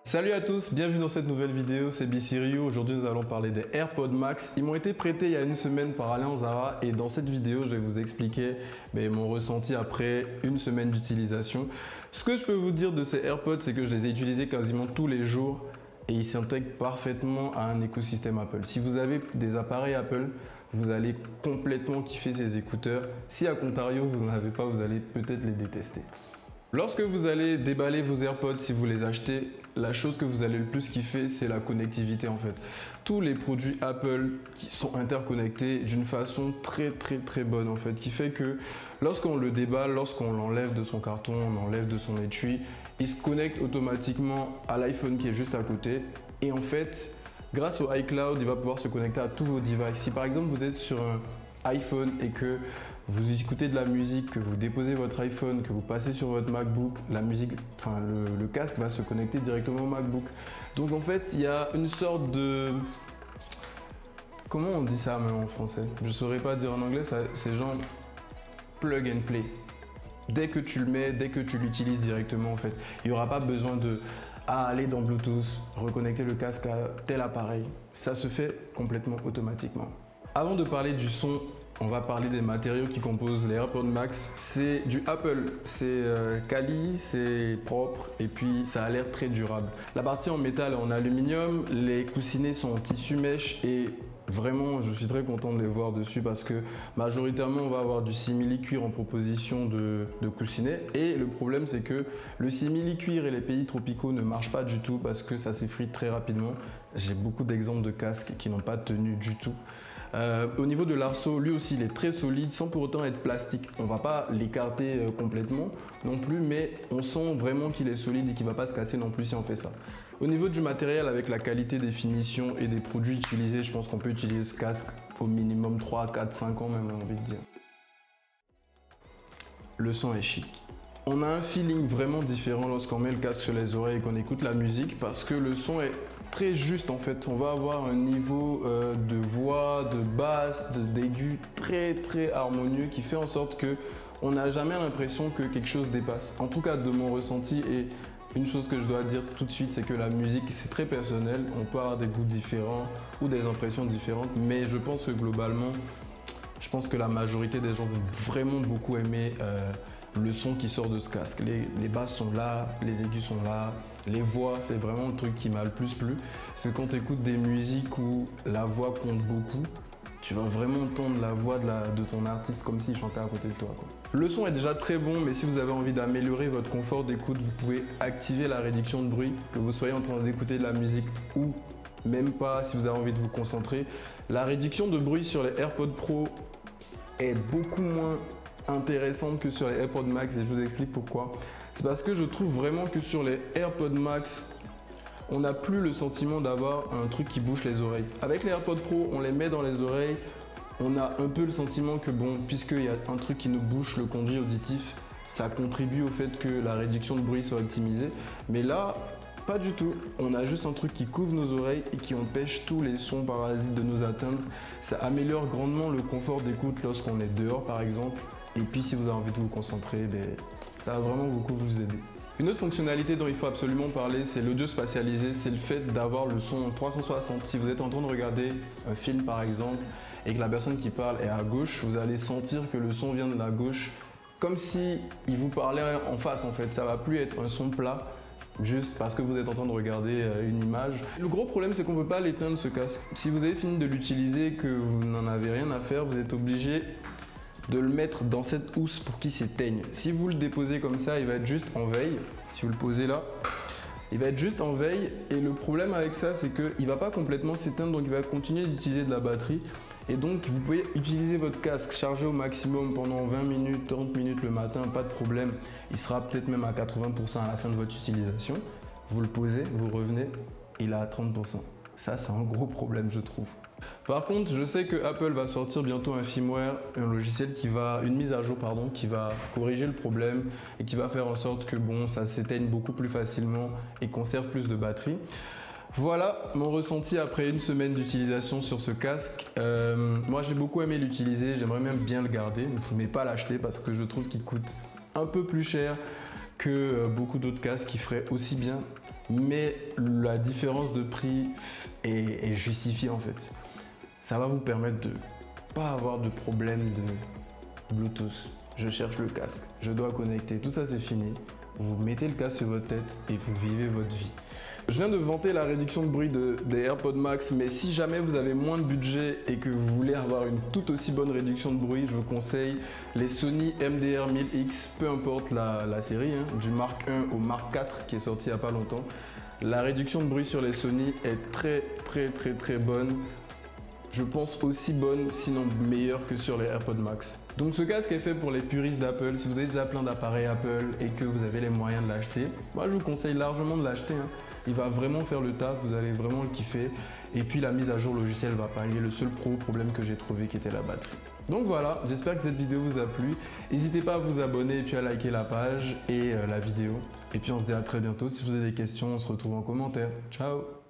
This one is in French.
Salut à tous, bienvenue dans cette nouvelle vidéo, c'est BCRU. Aujourd'hui nous allons parler des AirPods Max. Ils m'ont été prêtés il y a une semaine par Alain Zara et dans cette vidéo je vais vous expliquer mon ressenti après une semaine d'utilisation. Ce que je peux vous dire de ces AirPods, c'est que je les ai utilisés quasiment tous les jours et ils s'intègrent parfaitement à un écosystème Apple. Si vous avez des appareils Apple, vous allez complètement kiffer ces écouteurs. Si à contrario vous n'en avez pas, vous allez peut-être les détester. Lorsque vous allez déballer vos AirPods, si vous les achetez, la chose que vous allez le plus kiffer, c'est la connectivité en fait. Tous les produits Apple qui sont interconnectés d'une façon très bonne en fait, qui fait que lorsqu'on le déballe, lorsqu'on l'enlève de son carton, on l'enlève de son étui, il se connecte automatiquement à l'iPhone qui est juste à côté. Et en fait, grâce au iCloud, il va pouvoir se connecter à tous vos devices. Si par exemple vous êtes sur un iPhone et que vous écoutez de la musique, que vous déposez votre iPhone, que vous passez sur votre MacBook, la musique, le casque va se connecter directement au MacBook. Donc en fait, il y a une sorte de... Comment on dit ça même en français? Je ne saurais pas dire en anglais, c'est genre plug and play. Dès que tu le mets, dès que tu l'utilises directement en fait, il n'y aura pas besoin de aller dans Bluetooth, reconnecter le casque à tel appareil. Ça se fait complètement automatiquement. Avant de parler du son, on va parler des matériaux qui composent les AirPods Max. C'est du Apple, c'est quali, c'est propre et puis ça a l'air très durable. La partie en métal et en aluminium, les coussinets sont en tissu mèche et vraiment je suis très content de les voir dessus parce que majoritairement on va avoir du simili-cuir en proposition de coussinets et le problème c'est que le simili-cuir et les pays tropicaux ne marchent pas du tout parce que ça s'effrite très rapidement. J'ai beaucoup d'exemples de casques qui n'ont pas tenu du tout. Au niveau de l'arceau, lui aussi il est très solide sans pour autant être plastique. On va pas l'écarter complètement non plus, mais on sent vraiment qu'il est solide et qu'il va pas se casser non plus si on fait ça. Au niveau du matériel, avec la qualité des finitions et des produits utilisés, je pense qu'on peut utiliser ce casque au minimum 3, 4, 5 ans même, j'ai envie de dire. Le son est chic. On a un feeling vraiment différent lorsqu'on met le casque sur les oreilles et qu'on écoute la musique parce que le son est très juste en fait. On va avoir un niveau de voix, de basse, d'aigu très harmonieux qui fait en sorte que on n'a jamais l'impression que quelque chose dépasse. En tout cas de mon ressenti, et une chose que je dois dire tout de suite, c'est que la musique c'est très personnel. On peut avoir des goûts différents ou des impressions différentes, mais je pense que globalement, je pense que la majorité des gens vont vraiment beaucoup aimer le son qui sort de ce casque. Les basses sont là, les aigus sont là, les voix, c'est vraiment le truc qui m'a le plus plu. C'est quand tu écoutes des musiques où la voix compte beaucoup, tu vas vraiment entendre la voix de ton artiste comme s'il chantait à côté de toi, quoi. Le son est déjà très bon, mais si vous avez envie d'améliorer votre confort d'écoute, vous pouvez activer la réduction de bruit, que vous soyez en train d'écouter de la musique ou même pas, si vous avez envie de vous concentrer. La réduction de bruit sur les AirPods Pro est beaucoup moins intéressante que sur les AirPods Max et je vous explique pourquoi. C'est parce que je trouve vraiment que sur les AirPods Max, on n'a plus le sentiment d'avoir un truc qui bouche les oreilles. Avec les AirPods Pro, on les met dans les oreilles, on a un peu le sentiment que bon, puisqu'il y a un truc qui nous bouche le conduit auditif, ça contribue au fait que la réduction de bruit soit optimisée. Mais là, pas du tout. On a juste un truc qui couvre nos oreilles et qui empêche tous les sons parasites de nous atteindre. Ça améliore grandement le confort d'écoute lorsqu'on est dehors par exemple. Et puis si vous avez envie de vous concentrer, ça va vraiment beaucoup vous aider. Une autre fonctionnalité dont il faut absolument parler, c'est l'audio spatialisé. C'est le fait d'avoir le son en 360. Si vous êtes en train de regarder un film par exemple et que la personne qui parle est à gauche, vous allez sentir que le son vient de la gauche comme si il vous parlait en face en fait. Ça va plus être un son plat juste parce que vous êtes en train de regarder une image. Le gros problème, c'est qu'on ne peut pas l'éteindre ce casque. Si vous avez fini de l'utiliser, que vous n'en avez rien à faire, vous êtes obligé de le mettre dans cette housse pour qu'il s'éteigne. Si vous le déposez comme ça, il va être juste en veille. Si vous le posez là, il va être juste en veille. Et le problème avec ça, c'est qu'il ne va pas complètement s'éteindre, donc il va continuer d'utiliser de la batterie. Et donc, vous pouvez utiliser votre casque chargé au maximum pendant 20 minutes, 30 minutes le matin, pas de problème. Il sera peut-être même à 80% à la fin de votre utilisation. Vous le posez, vous revenez, il est à 30%. Ça, c'est un gros problème, je trouve. Par contre, je sais que Apple va sortir bientôt un firmware, un logiciel une mise à jour pardon, qui va corriger le problème et qui va faire en sorte que bon, ça s'éteigne beaucoup plus facilement et conserve plus de batterie. Voilà mon ressenti après une semaine d'utilisation sur ce casque. Moi j'ai beaucoup aimé l'utiliser, j'aimerais même bien le garder, mais pas l'acheter parce que je trouve qu'il coûte un peu plus cher que beaucoup d'autres casques qui feraient aussi bien. mais la différence de prix est justifiée en fait. Ça va vous permettre de pas avoir de problème de Bluetooth. Je cherche le casque, je dois connecter, tout ça c'est fini. Vous mettez le casque sur votre tête et vous vivez votre vie. Je viens de vanter la réduction de bruit des AirPods Max, mais si jamais vous avez moins de budget et que vous voulez avoir une tout aussi bonne réduction de bruit, je vous conseille les Sony MDR1000X, peu importe la série, hein, du Mark 1 au Mark 4 qui est sorti il n'y a pas longtemps. La réduction de bruit sur les Sony est très bonne. Je pense aussi bonne, sinon meilleure que sur les AirPods Max. Donc ce casque est fait pour les puristes d'Apple. Si vous avez déjà plein d'appareils Apple et que vous avez les moyens de l'acheter, moi je vous conseille largement de l'acheter, hein. Il va vraiment faire le taf, vous allez vraiment le kiffer. Et puis la mise à jour logicielle va pallier le seul problème que j'ai trouvé qui était la batterie. Donc voilà, j'espère que cette vidéo vous a plu. N'hésitez pas à vous abonner et puis à liker la page et la vidéo. Et puis on se dit à très bientôt. Si vous avez des questions, on se retrouve en commentaire. Ciao!